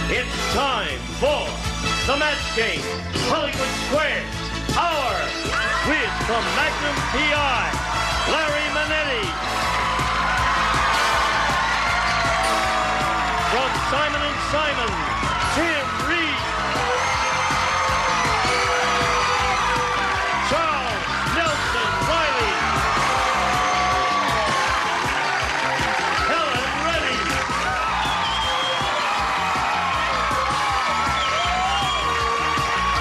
It's time for the match game, Hollywood Squares Hour, with the Magnum PI, Larry Manetti. From Simon & Simon, Tim Reid. Charles Nelson Reilly. Helen, Reddy.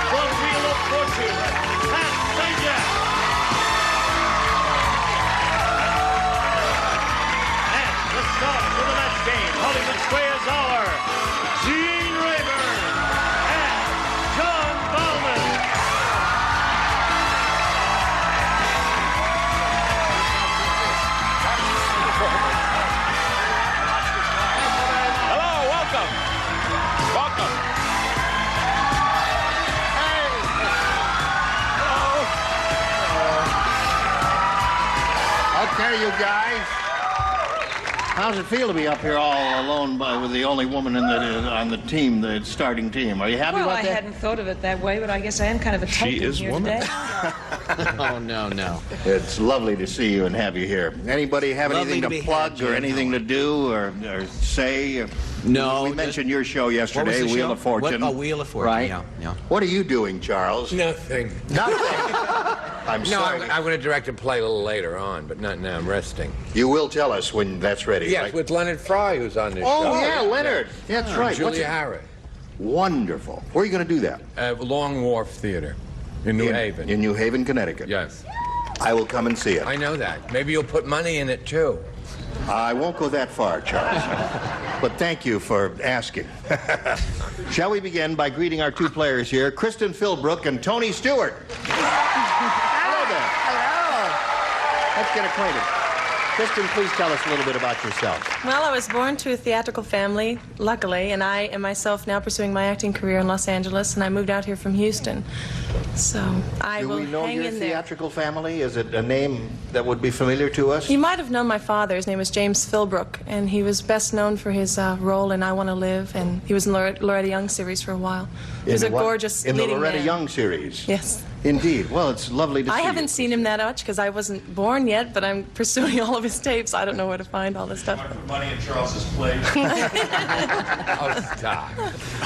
From Wheel of Fortune, Sajak. And the star for the match game, Hollywood Squares Hour, Gene Rayburn and John Baum. Hello, welcome. Welcome. Hey. Hello. Okay, you guys. How's it feel to be up here all alone with the only woman on the team, the starting team? Are you happy Well, about I that? hadn't thought of it that way, but I guess I am kind of a token is here woman. today. Oh, no. It's lovely to see you and have you here. Anybody have Lovely anything to to be plug had, or Jim. anything to do or say? No. We mentioned your show yesterday, What was the Wheel show? of Fortune. What? Oh, Wheel of Fortune, Right? yeah. What are you doing, Charles? Nothing. Nothing. I'm No, sorry. I'm going to direct a play a little later on, but not now. I'm resting. You will tell us when that's ready, Yes, right? with Leonard Fry, who's on this show. Oh, yeah, Leonard. That's right. What's Julia it? Harris. Wonderful. Where are you going to do that? Long Wharf Theater in New Haven. In New Haven, Connecticut. Yes. I will come and see it. I know that. Maybe you'll put money in it, too. I won't go that far, Charles. But thank you for asking. Shall we begin by greeting our two players here, Kristen Philbrook and Tony Stewart? Hello there. Hello. Let's get acquainted. Kristen, please tell us a little bit about yourself. Well, I was born to a theatrical family, luckily, and I am myself now pursuing my acting career in Los Angeles, and I moved out here from Houston. So I Do will we know hang your in there. theatrical family? Is it a name that would be familiar to us? You might have known my father. His name was James Philbrook, and he was best known for his role in I Want to Live, and he was in the Loretta Young series for a while. He was a gorgeous In the leading Loretta man. Young series? Yes. Indeed. Well, it's lovely to see I haven't you. seen him that much because I wasn't born yet, but I'm pursuing all of his tapes. I don't know where to find all this stuff. Put money in Charles's plate. Oh, stop.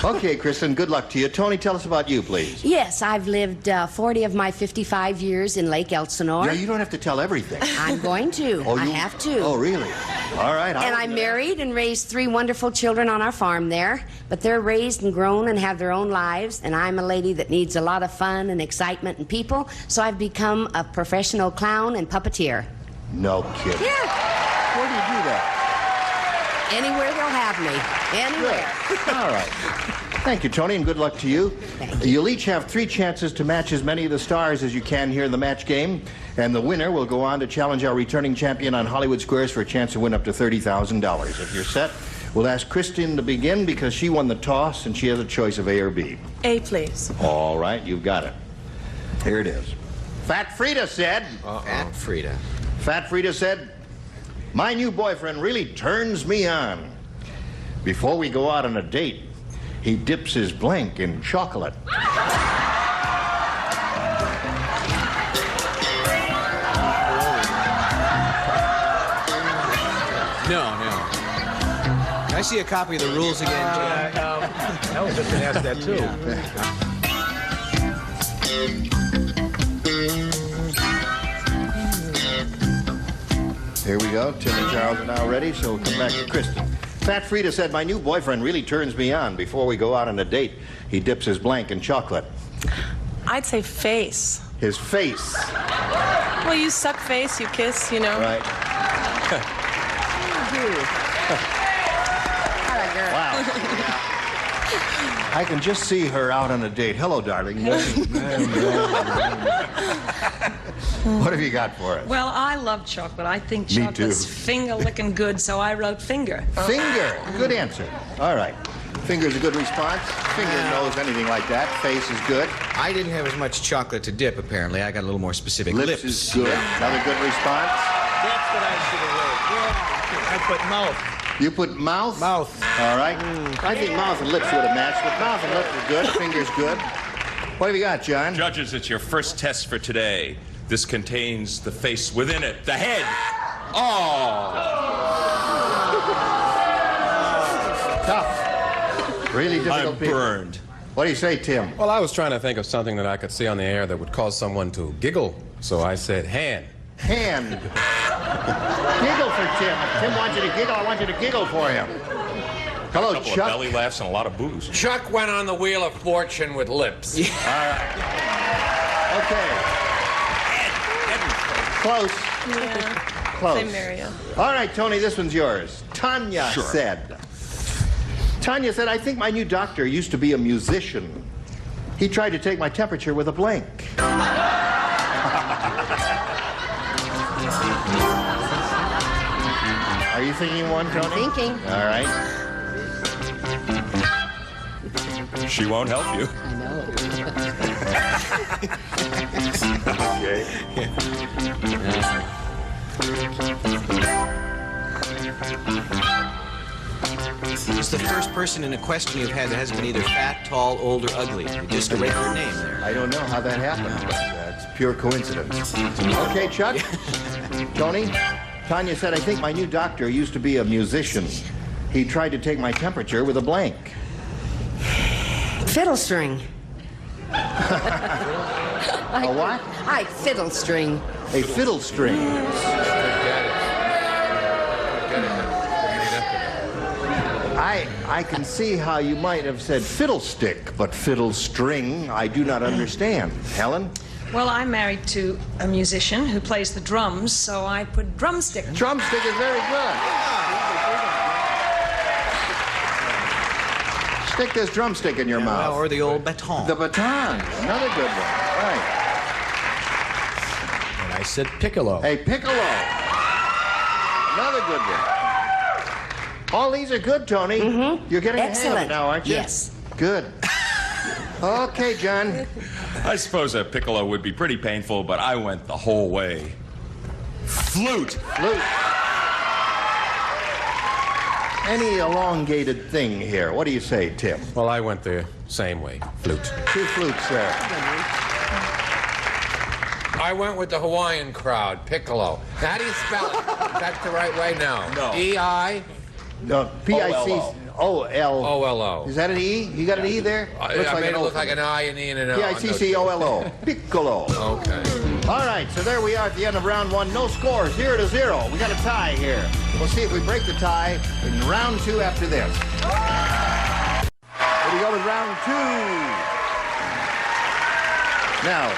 Okay, Kristen, good luck to you. Tony, tell us about you, please. Yes, I've lived 40 of my 55 years in Lake Elsinore. Yeah, you don't have to tell everything. I'm going to. I have to. Oh, really? All right. And I'm married and raised 3 wonderful children on our farm there. But they're raised and grown and have their own lives. And I'm a lady that needs a lot of fun and excitement and people. So I've become a professional clown and puppeteer. No kidding. Yeah. Where do you do that? Anywhere they'll have me. Anywhere. Good. All right. Thank you, Tony, and good luck to you. Thank you. You'll each have 3 chances to match as many of the stars as you can here in the match game. And the winner will go on to challenge our returning champion on Hollywood Squares for a chance to win up to $30,000. If you're set, we'll ask Kristen to begin because she won the toss and she has a choice of A or B. A, please. All right, you've got it. Here it is. Fat Frida said... Fat Frida. Fat Frida said, "My new boyfriend really turns me on. Before we go out on a date, he dips his blank in chocolate." No. Can I see a copy of the rules again, I was just going to ask that, too. Here we go. Tim and Charles are now ready, so we'll come back to Kristen. Fat Frida said, "My new boyfriend really turns me on. Before we go out on a date, he dips his blank in chocolate." I'd say face. His face. Well, you suck face, you kiss, you know. Right. Wow. I can just see her out on a date. Hello, darling. What have you got for us? Well, I love chocolate. I think Me chocolate's too. finger-licking good, so I wrote finger. Finger. Good answer. All right. Finger's a good response. Finger knows anything like that. Face is good. I didn't have as much chocolate to dip, apparently. I got a little more specific. Lips is good. Another good response. That's what I should have wrote. Yeah. I put mouth. You put mouth? Mouth. All right. I think mouth and lips would have matched, but mouth and lips are good. Fingers good. What have you got, John? Judges, it's your first test for today. This contains the face within it, the head. Oh! Tough. Really difficult. I'm burned. What do you say, Tim? Well, I was trying to think of something that I could see on the air that would cause someone to giggle, so I said hand. Hand. Giggle for Tim. If Tim wants you to giggle, I want you to giggle for him. Hello, A couple Chuck. of belly laughs and a lot of booze. Chuck went on the Wheel of Fortune with lips. All right. Okay. Close. Yeah. Close. Same area. All right, Tony, this one's yours. Tanya said, I think my new doctor used to be a musician. He tried to take my temperature with a blank. Are you thinking one, Tony? Thinking. All right. She won't help you. I know. Okay. It's the first person in a question you've had that hasn't been either fat, tall, old, or ugly. Just a regular name there. I don't know how that happened, but it's pure coincidence. Okay, Chuck? Tony? Tanya said, I think my new doctor used to be a musician. He tried to take my temperature with a blank. Fiddle string. A what? I fiddle string. A fiddle string. I can see how you might have said fiddlestick, but fiddle string, I do not understand. Helen? Well, I'm married to a musician who plays the drums, so I put drumstick. Drumstick is very good. Stick this drumstick in your mouth. Or the old baton. The baton. Another good one. Right. And I said piccolo. A piccolo. Another good one. All these are good, Tony. Mm-hmm. You're getting Excellent. ahead now, aren't you? Yes. Good. Okay, John. I suppose a piccolo would be pretty painful, but I went the whole way. Flute. Flute. Any elongated thing here. What do you say, Tim? Well, I went the same way, flute. 2 flutes there. I went with the Hawaiian crowd, piccolo. Now, how do you spell it? Is that the right way? No. No. E-I? No, P-I-C-O-L. Is that an E? You got an E there? I Looks like made an it O look for like me. an I, an E, and an O. P-I-C-C-O-L-O. Piccolo. Okay. All right, so there we are at the end of round 1. No score, 0-0. We got a tie here. We'll see if we break the tie in round 2 after this. Here we go with round 2. Now,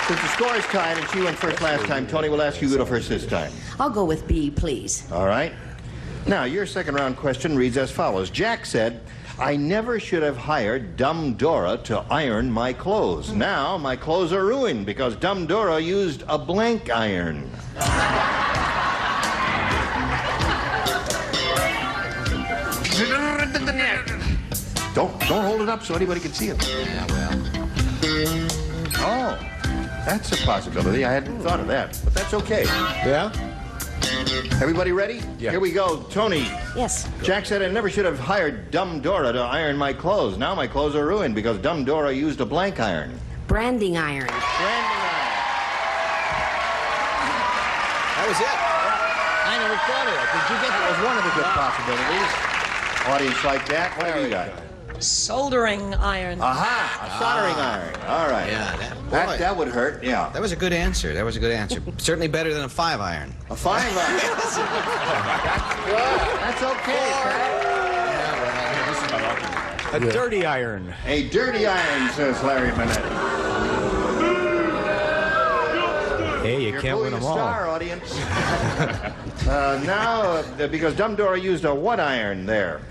since the score is tied and she went first last time, Tony will ask you to go first this time. I'll go with B, please. All right. Now, your second round question reads as follows. Jack said, I never should have hired Dumb Dora to iron my clothes. Now, my clothes are ruined because Dumb Dora used a blank iron. Don't hold it up so anybody can see it. Yeah, well. Oh, that's a possibility. I hadn't thought of that, but that's okay. Yeah? Everybody ready? Yeah. Here we go. Tony. Yes. Jack said I never should have hired Dumb Dora to iron my clothes. Now my clothes are ruined because Dumb Dora used a blank iron. Branding iron. Branding iron. That was it. I never thought of that. Did you get That was one of the good possibilities. Audience like that. What have you got? Soldering iron. Aha! A soldering iron. All right. Yeah, That would hurt. Yeah. That was a good answer. That was a good answer. Certainly better than a 5-iron. A 5 iron. That's okay. Pat. a dirty iron? A dirty iron, says Larry Manetti. Hey, you You're can't win a them all. star, audience. Now, because Dumb Dora used a what iron there?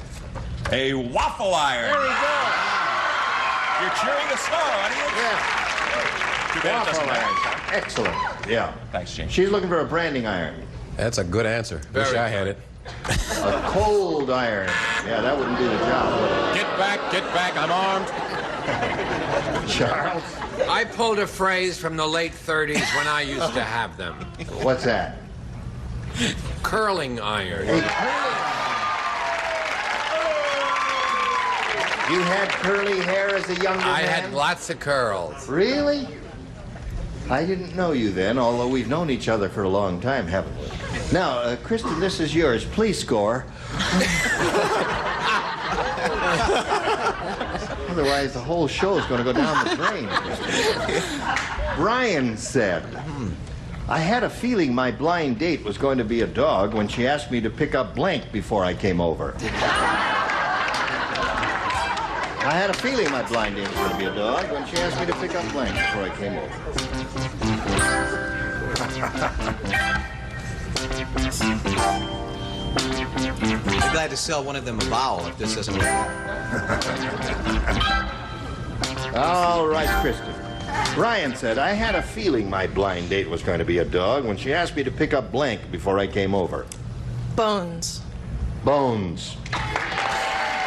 A waffle iron. There we go. You're cheering the star, audience. Yeah. Too bad it doesn't Waffle iron. matter. Excellent. Yeah. Thanks, James. She's looking for a branding iron. That's a good answer. Wish I had it. A cold iron. Yeah, that wouldn't do the job, would Get back, I'm armed. it? Charles? I pulled a phrase from the late 30s when I used to have them. What's that? Curling iron. A curling iron. You had curly hair as a younger man? I had lots of curls. Really? I didn't know you then, although we've known each other for a long time, haven't we? Now, Kristen, this is yours. Please score. Otherwise, the whole show is going to go down the drain. Brian said, I had a feeling my blind date was going to be a dog when she asked me to pick up blank before I came over. I had a feeling my blind date was going to be a dog when she asked me to pick up blank before I came over. I'm glad to sell one of them a vowel if this doesn't work out. All right, Kristen. Ryan said, I had a feeling my blind date was going to be a dog when she asked me to pick up blank before I came over. Bones. Bones.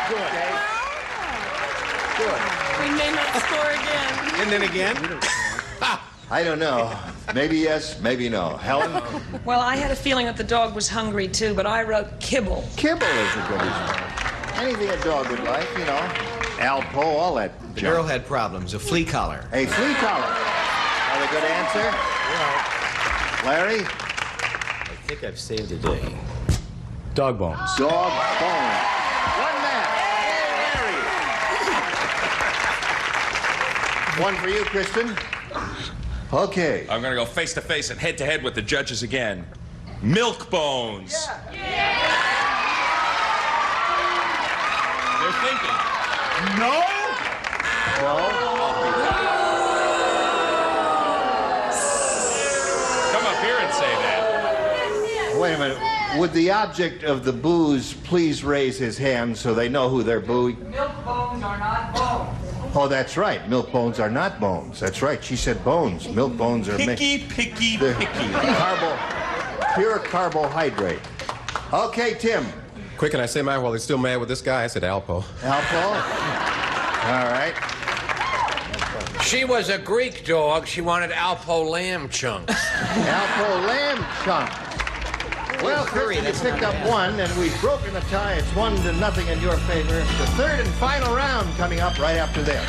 Good. Good. We may not score again. And then again? I don't know. Maybe yes, maybe no. Helen? Well, I had a feeling that the dog was hungry, too, but I wrote kibble. Kibble is a good response. Anything a dog would like, you know. Alpo, all that The junk. girl had problems. A flea collar. A flea collar. Another good answer. Larry? I think I've saved the day. Dog bones. Dog bone. One match. Larry. One for you, Kristen. Okay. I'm going to go face to face and head to head with the judges again. Milk bones. They're thinking. No? Come up here and say that. Wait a minute. Would the object of the booze please raise his hand so they know who they're booing? Milk bones are not bones. Oh, that's right. Milk bones are not bones. That's right. She said bones. Milk bones are Picky. pure carbohydrate. Okay, Tim. Quick, can I say mine while he's still mad with this guy? I said Alpo. Alpo? All right. She was a Greek dog. She wanted Alpo lamb chunks. Alpo lamb chunk. Well, Kristen, you picked up one, and we've broken the tie. It's 1-0 in your favor. The third and final round coming up right after this.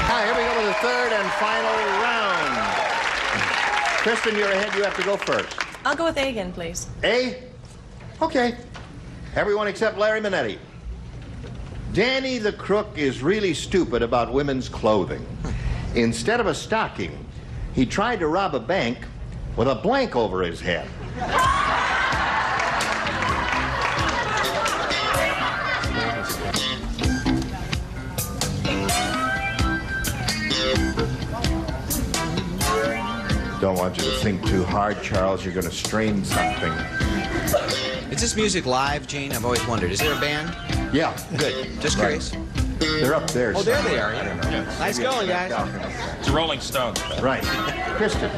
Now, here we go with the third and final round. Kristen, you're ahead. You have to go first. I'll go with A again, please. A? Okay. Everyone except Larry Manetti. Danny the Crook is really stupid about women's clothing. Instead of a stocking, he tried to rob a bank with a blank over his head. Don't want you to think too hard, Charles. You're going to strain something. Is this music live, Gene? I've always wondered. Is there a band? Yeah. Good. Just curious. They're up there. Oh, there somewhere. they are. Yeah. Nice going, guys. It's a Rolling Stones. Right. Kristen.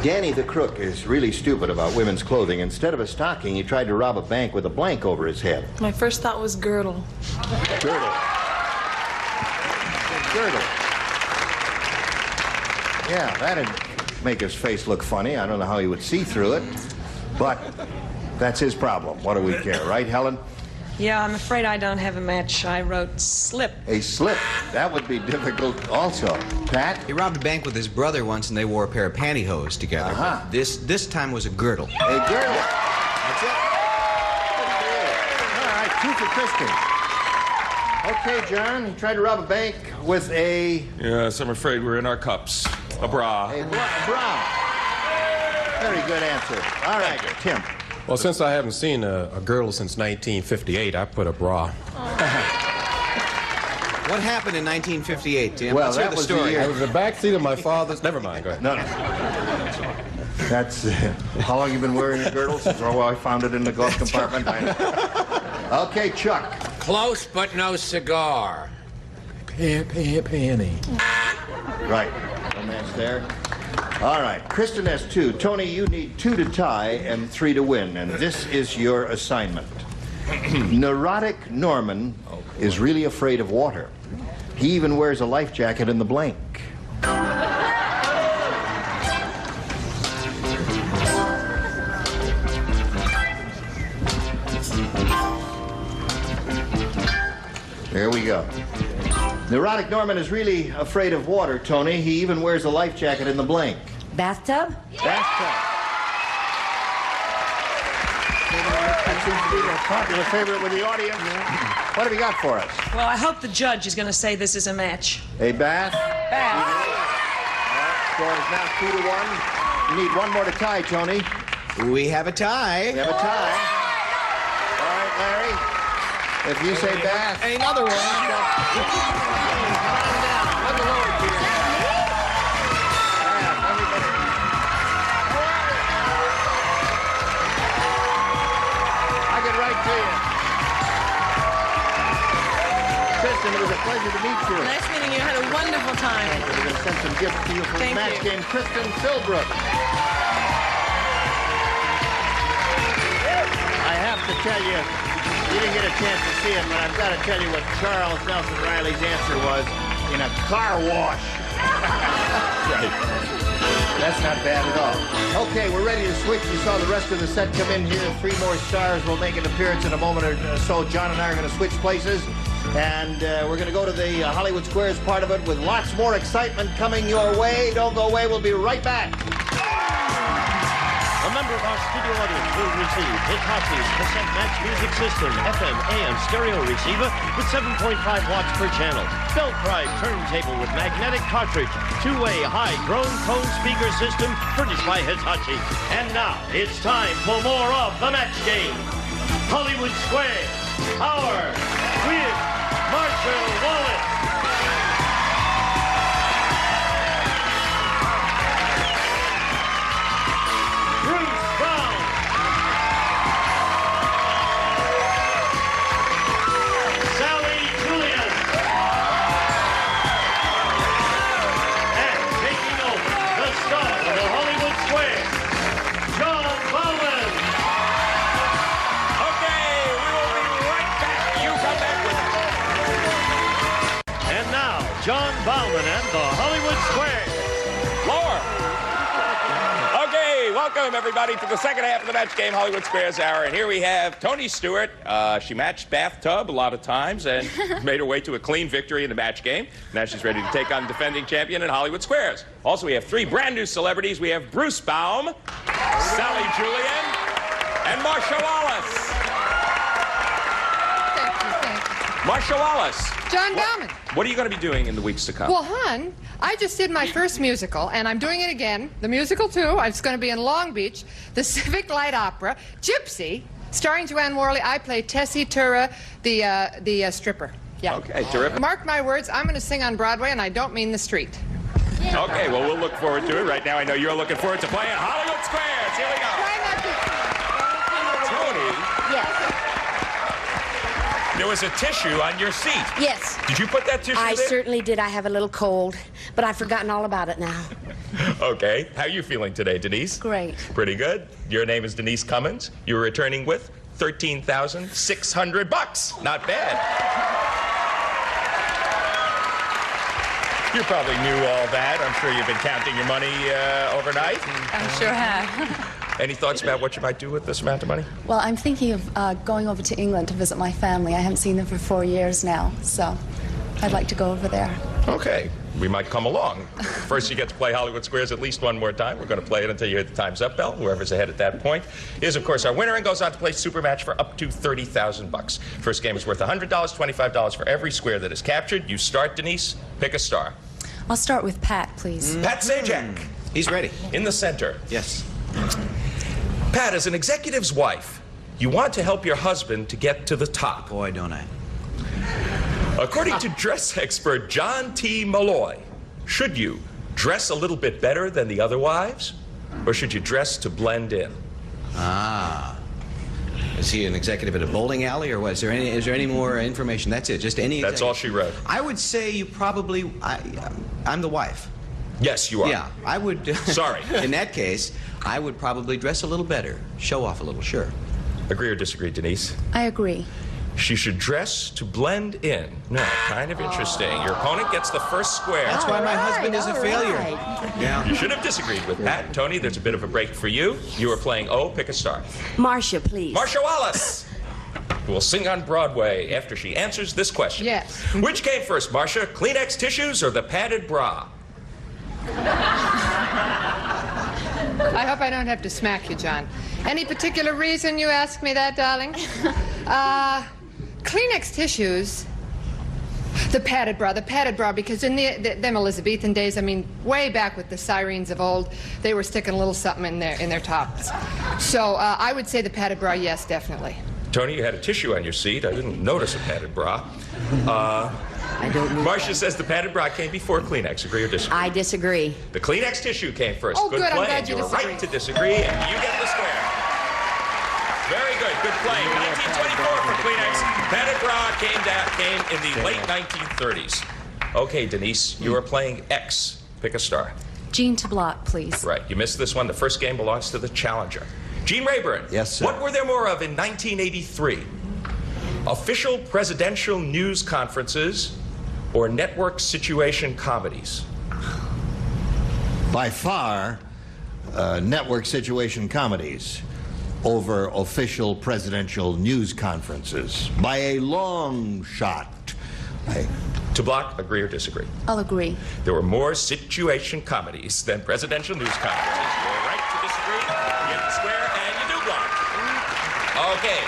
Danny the Crook is really stupid about women's clothing. Instead of a stocking, he tried to rob a bank with a blank over his head. My first thought was girdle. Girdle. Girdle. Yeah, that'd make his face look funny. I don't know how he would see through it, but that's his problem. What do we care, right, Helen? Yeah, I'm afraid I don't have a match. I wrote slip. A slip. That would be difficult also. Pat? He robbed a bank with his brother once, and they wore a pair of pantyhose together. Uh-huh. This time was a girdle. A girdle. That's it. All right, 2 for Kristen. Okay, John, he tried to rob a bank with a... Yes, I'm afraid we're in our cups. A bra. A bra. Very good answer. All right, Tim. Well, since I haven't seen a girdle since 1958, I put a bra. What happened in 1958, Tim? Well, Let's hear that the was the story. year- It was the back seat of my father's... Never mind, go ahead. No. That's... how long you been wearing a girdle? Since I found it in the glove compartment. Okay, Chuck. Close, but no cigar. Penny. Right. No match there. All right. Kristen has 2. Tony, you need 2 to tie and 3 to win. And this is your assignment. Neurotic Norman is really afraid of water. He even wears a life jacket in the blank. There we go. Neurotic Norman is really afraid of water, Tony. He even wears a life jacket in the blank. Bathtub? Bathtub. That seems to be a popular favorite with the audience. What have you got for us? Well, I hope the judge is going to say this is a match. A bath? Bath. Score is now 2-1. You need one more to tie, Tony. We have a tie. We have a tie. All right, Larry. If you say bath. Another one. Kristen, it was a pleasure to meet you. Nice meeting you. I had a wonderful time. We're going to send some gifts to you for the match game. Kristen Philbrook. I have to tell you, you didn't get a chance to see it, but I've got to tell you what Charles Nelson Reilly's answer was in a car wash. Right. That's not bad at all. Okay, we're ready to switch. You saw the rest of the set come in here. 3 more stars will make an appearance in a moment or so. John and I are going to switch places. And we're going to go to the Hollywood Squares part of it with lots more excitement coming your way. Don't go away. We'll be right back. A member of our studio audience will receive Hitachi's cassette match music system, FM, AM stereo receiver with 7.5 watts per channel. Bell-Pride turntable with magnetic cartridge. 2-way high drone cone speaker system furnished by Hitachi. And now it's time for more of the match game. Hollywood Squares, Power with Marcia Wallace. Salli, Julian. And taking over, the star of the Hollywood Squares, John Baum. Okay, we will be right back. You come back with us. And now, John Bauman and the Hollywood Squares. Lower. Okay, welcome everybody to the second half of the match game, Hollywood Squares Hour. And here we have Tony Stewart. She matched bathtub a lot of times and made her way to a clean victory in the match game. Now she's ready to take on defending champion in Hollywood Squares. Also, we have 3 brand new celebrities. We have Bruce Baum, Salli Julian, and Marcia Wallace. Thank you. Marcia Wallace. John Bauman. What are you going to be doing in the weeks to come? Well, hon, I just did my first musical, and I'm doing it again. The musical, too. It's going to be in Long Beach, the Civic Light Opera, Gypsy, starring Joanne Worley. I play Tessie Tura, the stripper. Yeah. Okay, terrific. Mark my words, I'm going to sing on Broadway, and I don't mean the street. Okay, well, we'll look forward to it. Right now, I know you're looking forward to playing Hollywood Squares. Here we go. Tony. Yes. There was a tissue on your seat. Yes. Did you put that tissue I there? certainly did. I have a little cold, but I've forgotten all about it now. Okay. How are you feeling today, Denise? Great. Pretty good. Your name is Denise Cummins. You're returning with $13,600. Not bad. You probably knew all that. I'm sure you've been counting your money overnight. I sure have. Any thoughts about what you might do with this amount of money? Well, I'm thinking of going over to England to visit my family. I haven't seen them for 4 years now, so I'd like to go over there. Okay. We might come along. First, you get to play Hollywood Squares at least one more time. We're going to play it until you hear the time's up bell. Whoever's ahead at that point is, of course, our winner and goes on to play Super Match for up to $30,000. First game is worth $100, $25 for every square that is captured. You start, Denise. Pick a star. I'll start with Pat, please. Pat Sajak. He's ready. In the center. Yes. Pat, as an executive's wife, you want to help your husband to get to the top. Boy, don't I. According to dress expert John T. Malloy, should you dress a little bit better than the other wives, or should you dress to blend in? Ah. Is he an executive at a bowling alley, or what? Is there any more information? That's it. Just any. That's all she wrote. I would say you probably. I'm the wife. Yes, you are. Yeah, I would. Sorry. In that case, I would probably dress a little better, show off a little. Sure. Agree or disagree, Denise? I agree. She should dress to blend in. No, kind of interesting. Your opponent gets the first square. That's why my husband is a failure. Yeah. You should have disagreed with Pat. Tony, there's a bit of a break for you. You are playing O. Pick a star. Marcia, please. Marcia Wallace. who will sing on Broadway after she answers this question. Yes. Which came first, Marcia? Kleenex tissues or the padded bra? I hope I don't have to smack you, John. Any particular reason you ask me that, darling? Kleenex tissues. The padded bra, because in them Elizabethan days, I mean, way back with the sirens of old, they were sticking a little something in their tops. So I would say the padded bra, yes, definitely. Tony, you had a tissue on your seat. I didn't notice a padded bra. I don't know. Marcia says the padded bra came before Kleenex. Agree or disagree? I disagree. The Kleenex tissue came first. Oh, good, I'm play. glad you were disagree. right to disagree, and you get the square. Very good. Good play. 1924 for Kleenex. Padded bra came in the late 1930s. Okay, Denise, you are playing X. Pick a star. Jean to block, please. Right. You missed this one. The first game belongs to the challenger. Gene Rayburn. Yes, sir. What were there more of in 1983? Official presidential news conferences or network situation comedies? By far, network situation comedies over official presidential news conferences. By a long shot. To block, agree or disagree? I'll agree. There were more situation comedies than presidential news conferences. You're right to disagree. You get the square, and you do block. Okay.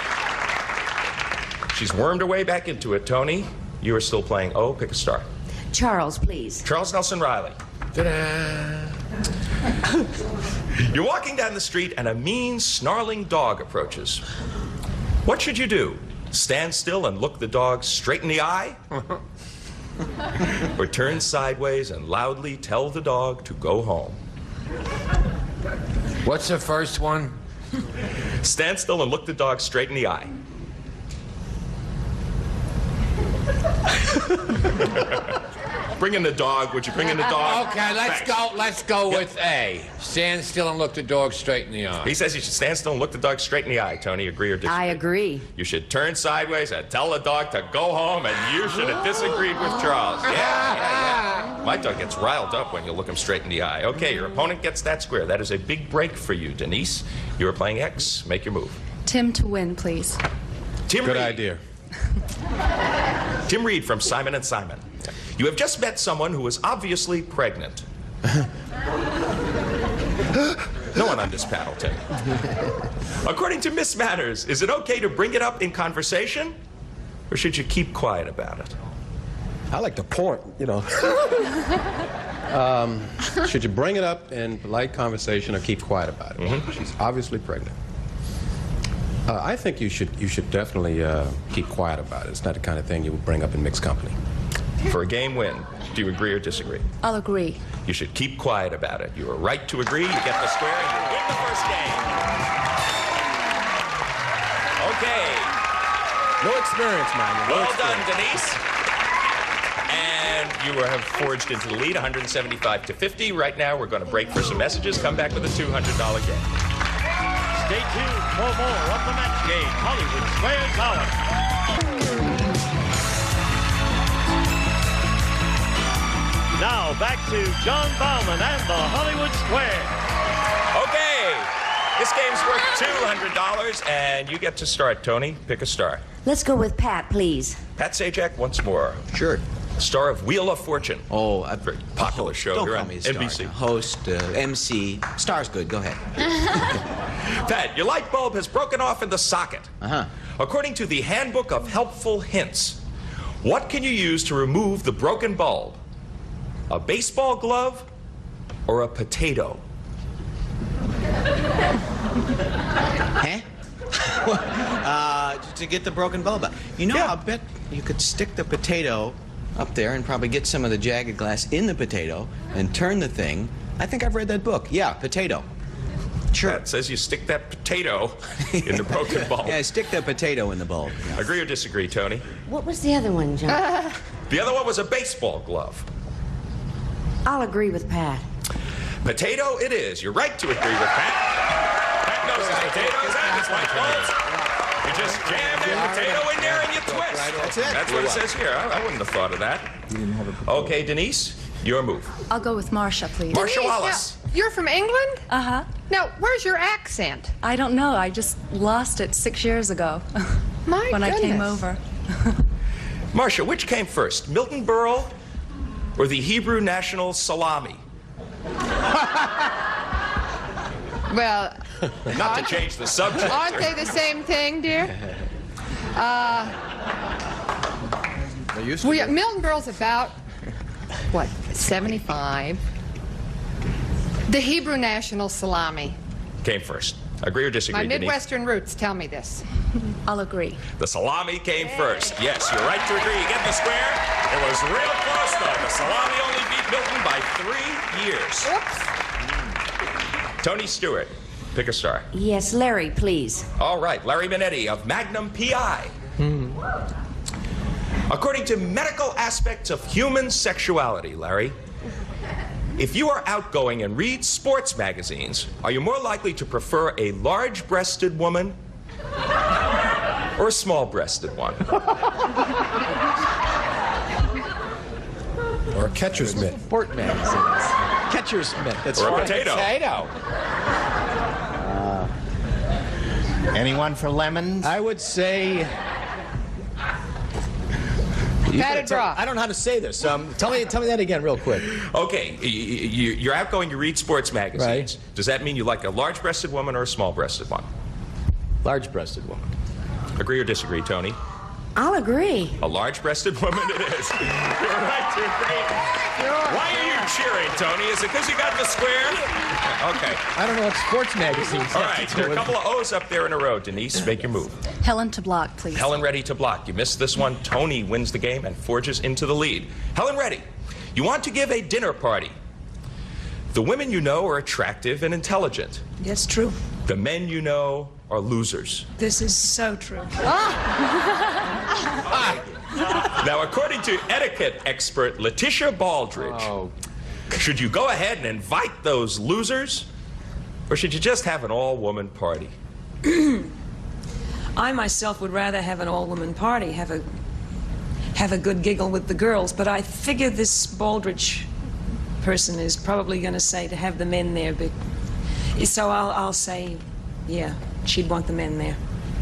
She's wormed her way back into it. Tony, you are still playing O. Pick a star. Charles, please. Charles Nelson Reilly. Ta-da! You're walking down the street and a mean, snarling dog approaches. What should you do? Stand still and look the dog straight in the eye? Or turn sideways and loudly tell the dog to go home? What's the first one? Stand still and look the dog straight in the eye. Bring in the dog. Would you bring in the dog? Okay, let's go with A. Stand still and look the dog straight in the eye. He says you should stand still and look the dog straight in the eye. Tony, agree or disagree? I agree. You should turn sideways and tell the dog to go home, and you should have disagreed with Charles. Yeah. My dog gets riled up when you look him straight in the eye. Okay, your opponent gets that square. That is a big break for you, Denise. You are playing X. Make your move. Tim to win, please. Tim Good Reid. idea. Tim Reid from Simon & Simon. You have just met someone who is obviously pregnant. No one on this panel, Tim. According to Miss Manners, is it okay to bring it up in conversation, or should you keep quiet about it? I like to point, you know. Should you bring it up in polite conversation or keep quiet about it? She's obviously pregnant. I think you should definitely keep quiet about it. It's not the kind of thing you would bring up in mixed company. For a game win, do you agree or disagree? I'll agree. You should keep quiet about it. You are right to agree. You get the square, and you win the first game. Okay. No experience, man. Well done, Denise. And you have forged into the lead, 175 to 50. Right now, we're going to break for some messages. Come back with a $200 game. Stay tuned for more of the match game, Hollywood Squares Hour. Now back to John Bauman and the Hollywood Square. Okay, this game's worth $200, and you get to start, Tony. Pick a star. Let's go with Pat, please. Pat Sajak once more. Sure. Star of Wheel of Fortune. Oh, a very popular show Don't here call on me a star. NBC. Host, MC. Star's good. Go ahead. Pat, your light bulb has broken off in the socket. According to the Handbook of Helpful Hints, what can you use to remove the broken bulb? A baseball glove or a potato? To get the broken bulb out. You know, I'll bet you could stick the potato up there and probably get some of the jagged glass in the potato and turn the thing. I think I've read that book. Yeah, potato. Sure. That says you stick that potato in the broken bulb. Yeah, stick that potato in the bulb. Yeah. Agree or disagree, Tony? What was the other one, John? The other one was a baseball glove. I'll agree with Pat. Potato it is. You're right to agree with Pat. Pat knows his potatoes and his light bulbs. You just jam your potato in there and you twist. That's it. That's what it says here. I wouldn't have thought of that. Okay, Denise, your move. I'll go with Marcia, please. Marcia Wallace. Now, you're from England? Uh-huh. Now, where's your accent? I don't know. I just lost it 6 years ago. when I came over. Marcia, which came first, Milton Berle or the Hebrew national salami? Well, not to change the subject. Aren't they the same thing, dear? Milton Berle's about, what, 75? The Hebrew national salami. Came first. Agree or disagree, My Denise? Midwestern roots tell me this. I'll agree. The salami came first. Yes, you're right to agree. You get the square. It was real close, though. The salami only beat Milton by 3 years. Oops. Tony Stewart, pick a star. Yes, Larry, please. All right, Larry Manetti of Magnum P.I. According to medical aspects of human sexuality, Larry, if you are outgoing and read sports magazines, are you more likely to prefer a large-breasted woman or a small-breasted one? Or a catcher's mitt. Sport magazines. Catcher's mitt. That's or a right. potato. Anyone for lemons? I would say... Patted broth. I don't know how to say this. Tell me that again real quick. Okay, you're outgoing, you read sports magazines. Right. Does that mean you like a large-breasted woman or a small-breasted one? Large-breasted woman. Agree or disagree, Tony? I'll agree. A large-breasted woman it is. You're right to agree. Why are you cheering, Tony? Is it because you got the square? Okay. I don't know what sports magazines. All right, there are a couple of O's up there in a row. Denise, make your move. Helen to block, please. Helen Reddy to block. You missed this one. Tony wins the game and forges into the lead. Helen Reddy, you want to give a dinner party. The women you know are attractive and intelligent. Yes, true. The men you know are losers. This is so true. Now, according to etiquette expert Letitia Baldridge, should you go ahead and invite those losers, or should you just have an all-woman party? I myself would rather have an all-woman party, have a good giggle with the girls, but I figure this Baldridge person is probably going to say to have the men there, but so I'll say, yeah, she'd want the men there.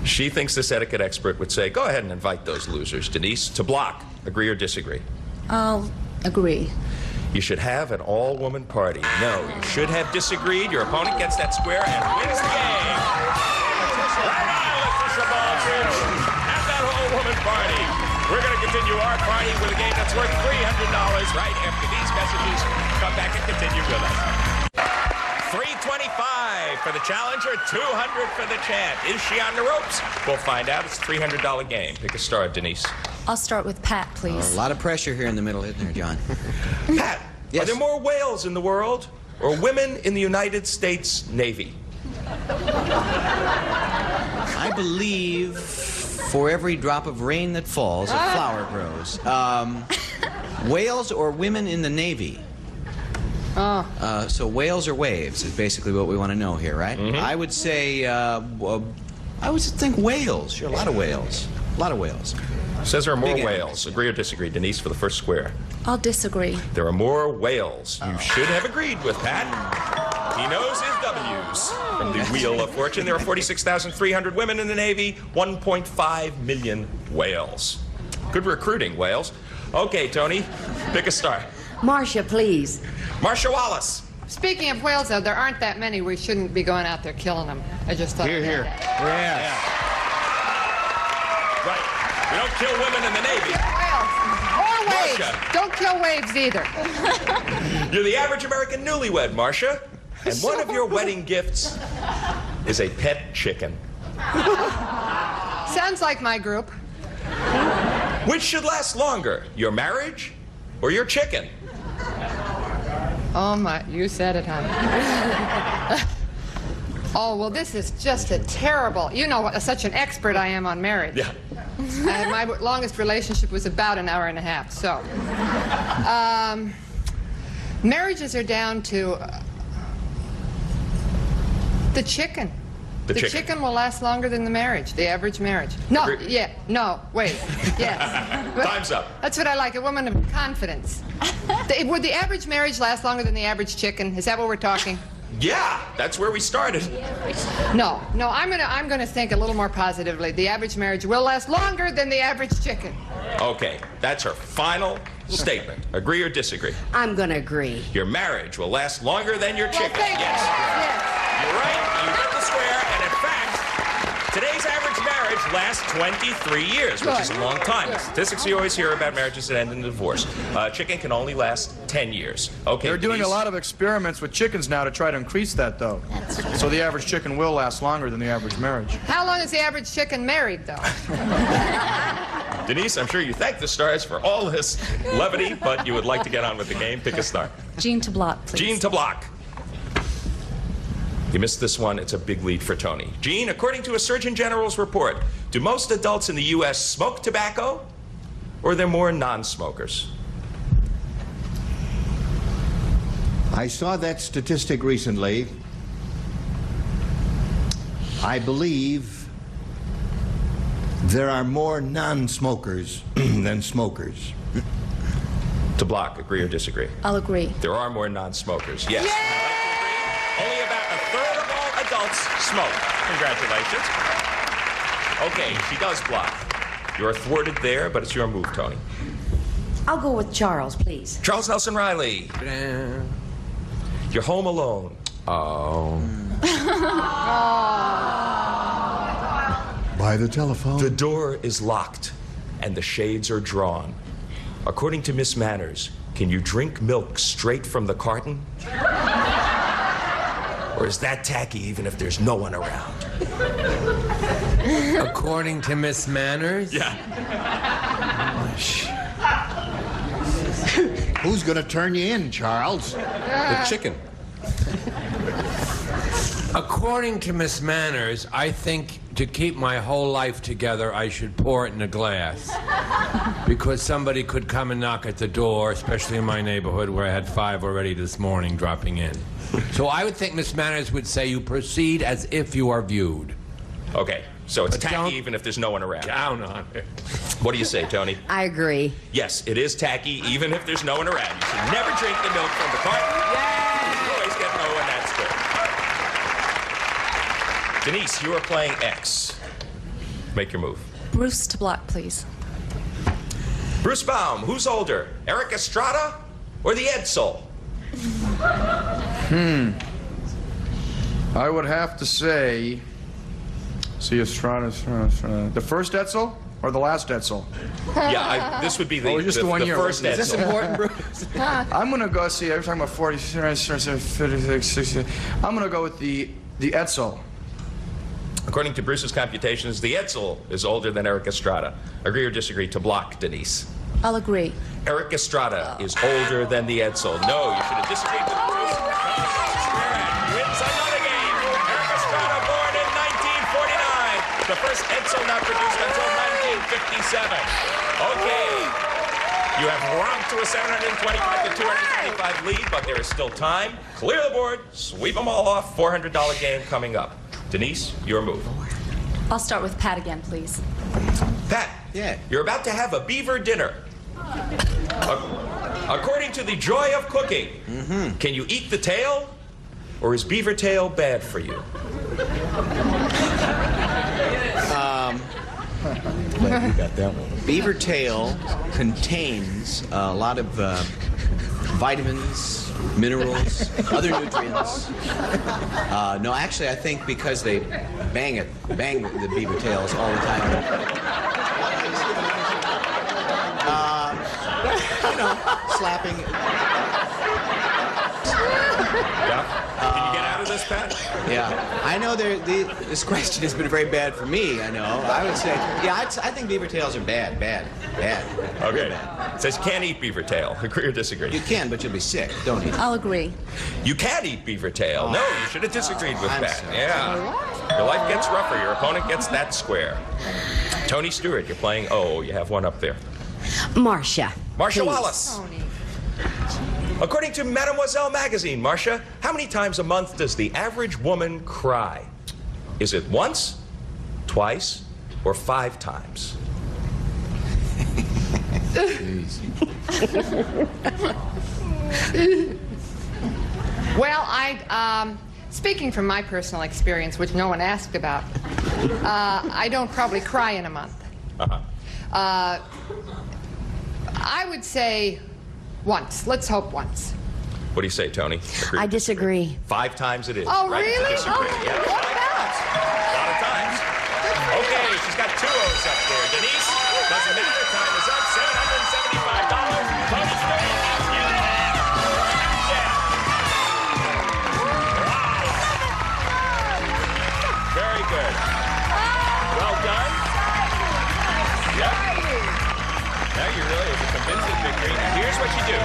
She thinks this etiquette expert would say, go ahead and invite those losers. Denise, to block. Agree or disagree? I'll agree. You should have an all-woman party. No, you should have disagreed. Your opponent gets that square and wins the game. Right on, Letitia Baldridge. Have that all-woman party. We're going to continue our party with a game that's worth $300 right after these messages. Come back and continue with us. $325 for the challenger, $200 for the champ. Is she on the ropes? We'll find out. It's a $300 game. Pick a star, Denise. I'll start with Pat, please. A lot of pressure here in the middle, isn't there, John? Pat, are there more whales in the world or women in the United States Navy? I believe for every drop of rain that falls, a flower grows. Whales or women in the Navy? So whales or waves is basically what we want to know here, right? I would say, I would think whales. Sure, a lot of whales. A lot of whales. Says there are more Big whales. Agree or disagree? Denise for the first square. I'll disagree. There are more whales. You should have agreed with Pat. He knows his W's. From the Wheel of Fortune, there are 46,300 women in the Navy, 1.5 million whales. Good recruiting, whales. Okay, Tony, pick a star. Marcia, please. Marcia Wallace. Speaking of whales, though, there aren't that many. We shouldn't be going out there killing them. I just thought. Here, here. Yeah. Right. We don't kill women in the Navy. Or waves. Marcia. Don't kill waves either. You're the average American newlywed, Marcia. And one of your wedding gifts is a pet chicken. Sounds like my group. Which should last longer, your marriage or your chicken? Oh, my. You said it, honey. Oh, well, this is just a terrible... You know what such an expert I am on marriage. Yeah. My longest relationship was about an hour and a half, so... marriages are down to... the chicken. The chicken will last longer than the marriage, the average marriage. No, yeah, no, wait, yes. Time's up. That's what I like, a woman of confidence. Would the average marriage last longer than the average chicken? Is that what we're talking? Yeah, that's where we started. No, I'm gonna think a little more positively. The average marriage will last longer than the average chicken. Okay, that's her final statement. Agree or disagree? I'm gonna agree. Your marriage will last longer than your chicken. Thank you. Yes. You're right. You got the square, and in fact, today's average marriage lasts 23 years, which is a long time. The statistics you always hear about marriages that end in divorce. Chicken can only last 10 years. Okay. They're doing a lot of experiments with chickens now to try to increase that, though. So the average chicken will last longer than the average marriage. How long is the average chicken married, though? Denise, I'm sure you thank the stars for all this levity, but you would like to get on with the game. Pick a star. Jean to block, please. Jean to block. You missed this one. It's a big lead for Tony. Jean, according to a Surgeon General's report, do most adults in the U.S. smoke tobacco, or are there more non-smokers? I saw that statistic recently. I believe there are more non-smokers than smokers. To block, agree or disagree? I'll agree. There are more non-smokers, yes. Only about a third of all adults smoke. Congratulations. Okay, she does block. You're thwarted there, but it's your move, Tony. I'll go with Charles, please. Charles Nelson Reilly. You're home alone. Oh. By the telephone. The door is locked, and the shades are drawn. According to Miss Manners, can you drink milk straight from the carton? Or is that tacky even if there's no one around? According to Miss Manners? Yeah. Who's going to turn you in, Charles? The chicken. According to Miss Manners, I think to keep my whole life together, I should pour it in a glass. Because somebody could come and knock at the door, especially in my neighborhood where I had 5 already this morning dropping in. So I would think Miss Manners would say you proceed as if you are viewed. Okay, so it's But tacky even if there's no one around. Down on it. What do you say, Tony? I agree. Yes, it is tacky even if there's no one around. You should never drink the milk from the carton. You always get no, and that's good. Denise, you are playing X. Make your move. Bruce to block, please. Bruce Baum, who's older, Eric Estrada or the Edsel? I would have to say, Estrada. The first Edsel or the last Edsel? Yeah, this would be the, just the 1 year. first Is this Edsel. important, Bruce? I'm going to go, see, every time I'm 40, 56, 60. I'm going to go with the Edsel. According to Bruce's computations, the Edsel is older than Eric Estrada. Agree or disagree? To block, Denise. I'll agree. Eric Estrada is older than the Edsel. No, you should have disagreed with Bruce. Wins another game. Eric Estrada, born in 1949. The first Edsel not produced until 1957. Okay. You have romped to a 725 to 225 lead, but there is still time. Clear the board, sweep them all off. $400 game coming up. Denise, your move. I'll start with Pat again, please. Pat, Yeah. you're about to have a beaver dinner. According to the joy of cooking, can you eat the tail, or is beaver tail bad for you? Glad you got that one. Beaver tail contains a lot of vitamins, minerals, other nutrients. No, actually, I think because they bang the beaver tails all the time. Slapping. Yeah? Can you get out of this, Pat? Yeah, I know this question has been very bad for me. I know. I would say, yeah, I think beaver tails are bad. Okay. It says can't eat beaver tail. Agree or disagree? You can, but you'll be sick. Don't eat. I'll agree. You can eat beaver tail. No, you should have disagreed with I'm Pat. sorry. Yeah. Your life gets rougher. Your opponent gets that square. Tony Stewart, you're playing O. You have one up there. Marcia. Marcia please. Wallace. According to Mademoiselle magazine, Marcia, how many times a month does the average woman cry? Is it once, twice, or 5 times? Well, speaking from my personal experience, which no one asked about, I don't probably cry in a month. I would say once. Let's hope once. What do you say, Tony? Agree? I disagree. 5 times it is. Oh, right? really? To disagree. Oh, yeah. what about? A lot of times. Okay, she's got 2 O's up there. Denise doesn't make her time is up. $775. Tony Stewart. Very good. Well done. Yep. Now you really have a convincing victory. Now here's what you do.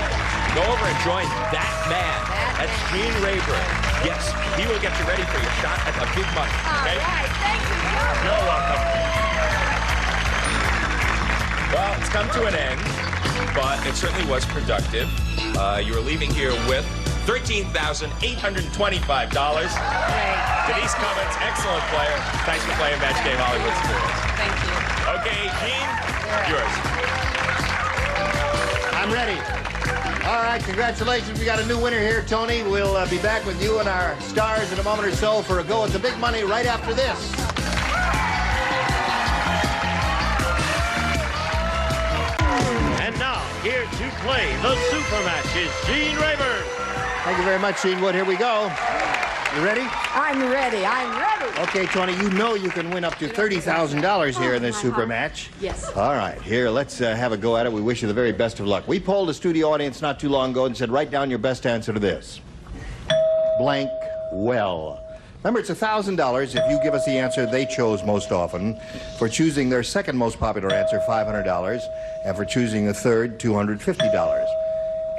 Go over and join that man. That's Gene Rayburn. Yes, he will get you ready for your shot at the big money. Okay? All right, thank you. You're welcome. Well, it's come to an end, but it certainly was productive. You are leaving here with $13,825. Denise Cummins, excellent player. Thanks for playing Match Game Hollywood Squares. Thank you. Okay, Gene, yours. I'm ready. All right, congratulations. We got a new winner here, Tony. We'll be back with you and our stars in a moment or so for a go at the big money right after this. And now, here to play the super match is Gene Rayburn. Thank you very much, Gene Wood. Here we go. You ready? I'm ready. I'm ready. Okay, Tony, you know you can win up to $30,000 here in this super match. Yes. All right, here, let's have a go at it. We wish you the very best of luck. We polled a studio audience not too long ago and said, write down your best answer to this. Blank well. Remember, it's $1,000 if you give us the answer they chose most often. For choosing their second most popular answer, $500. And for choosing the third, $250.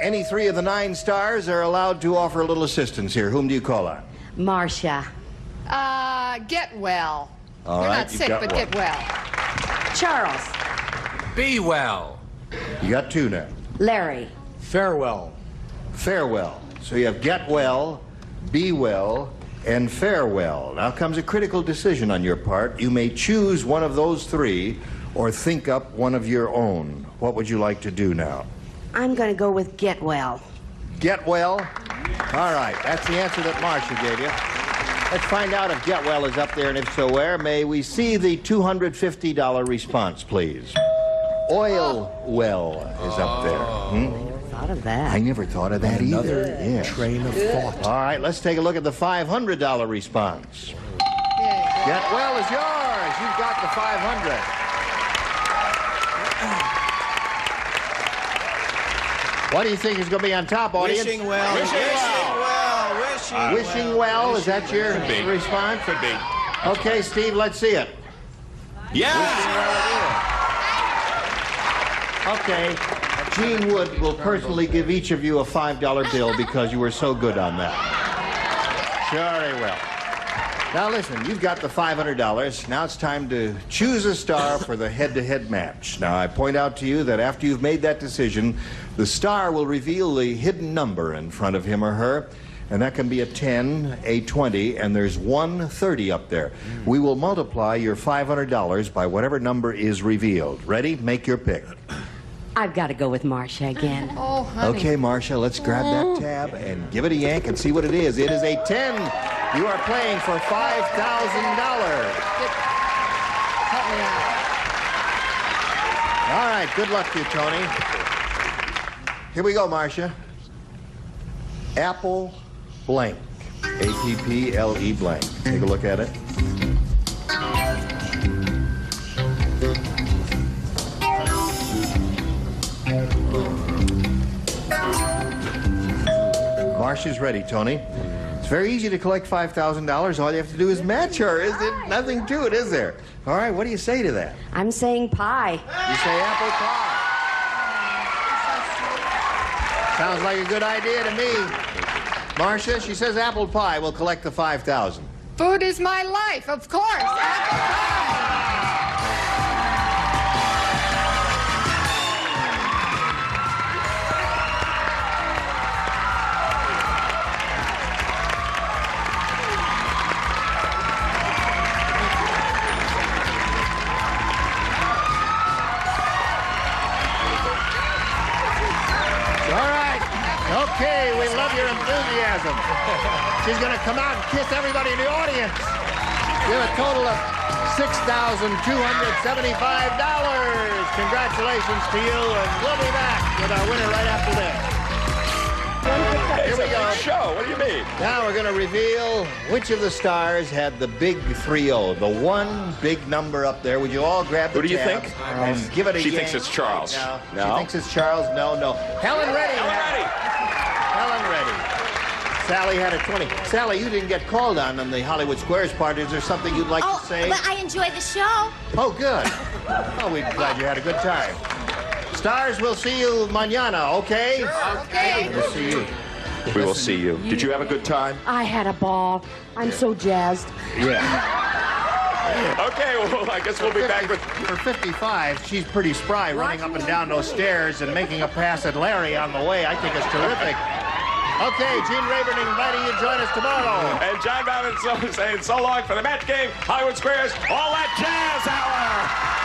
Any 3 of the 9 stars are allowed to offer a little assistance here. Whom do you call on? Marcia. Get well. All You're right, not you've sick, got but one. get well. Charles. Be well. You got 2 now. Larry. Farewell. Farewell. So you have get well, be well, and farewell. Now comes a critical decision on your part. You may choose one of those 3 or think up one of your own. What would you like to do now? I'm going to go with get well. Get well? All right, that's the answer that Marcia gave you. Let's find out if get well is up there, and if so, where. May we see the $250 response, please? Oil well is up there. Thought of that. I never thought of that either. Yeah. Train of thought. All right, let's take a look at the $500 response. Get well is yours. You've got the $500. What do you think is going to be on top, audience? Wishing well. Wishing well. Wishing well. Is that your response? Could be. Okay, Steve, let's see it. Yeah. Okay. Gene Wood will personally give each of you a $5 bill because you were so good on that. Very well. Now listen, you've got the $500. Now it's time to choose a star for the head-to-head match. Now I point out to you that after you've made that decision, the star will reveal the hidden number in front of him or her, and that can be a 10, a 20, and there's 130 up there. We will multiply your $500 by whatever number is revealed. Ready? Make your pick. I've got to go with Marcia again. Oh, honey. Okay, Marcia, let's grab that tab and give it a yank and see what it is. It is a 10. You are playing for $5,000. Help me out. All right, good luck to you, Tony. Here we go, Marcia. Apple blank. A-P-P-L-E blank. Take a look at it. Marcia's ready, Tony. It's very easy to collect $5,000. All you have to do is match her. Is there nothing to it, is there? All right, what do you say to that? I'm saying pie. You say apple pie. Sounds like a good idea to me. Marcia, she says apple pie. We'll collect the $5,000. Food is my life, of course. Apple pie. Okay, we love your enthusiasm. She's going to come out and kiss everybody in the audience. You have a total of $6,275. Congratulations to you, and we'll be back with our winner right after this. Here we go. Show. What do you mean? Now we're going to reveal which of the stars had the big 3-0, the one big number up there. Would you all grab the Who do you tab think? and give it a She yank? thinks it's Charles. No. No? She thinks it's Charles. No, no. Helen Reddy. Helen Reddy. Salli had a 20. Salli, you didn't get called on the Hollywood Squares part. Is there something you'd like to say? But I enjoy the show. Oh, good. Oh, we're glad you had a good time. Stars, we'll see you mañana, okay? Sure, okay. We'll see you. We will see you. Did you have a good time? I had a ball. I'm so jazzed. Yeah. Okay, well, I guess we'll be back with... For 55, she's pretty spry, running up and down those stairs and making a pass at Larry on the way. I think it's terrific. Okay, Gene Rayburn inviting you to join us tomorrow. And John Baum saying so long for the match game, Hollywood Squares, All That Jazz Hour!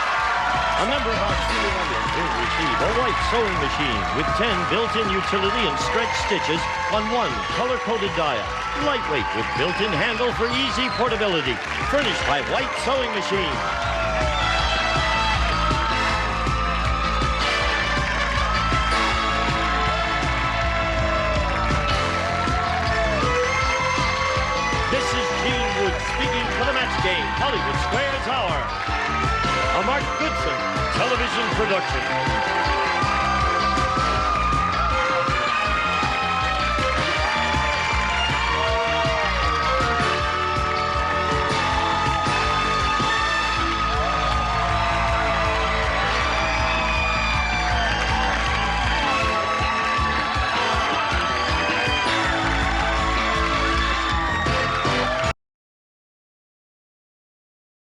A member of our studio audience will receive a white sewing machine with 10 built-in utility and stretch stitches on one color-coded dial. Lightweight with built-in handle for easy portability. Furnished by White Sewing Machine. This is Gene Wood speaking for the match game, Hollywood Squares Hour. A Mark Goodson television production.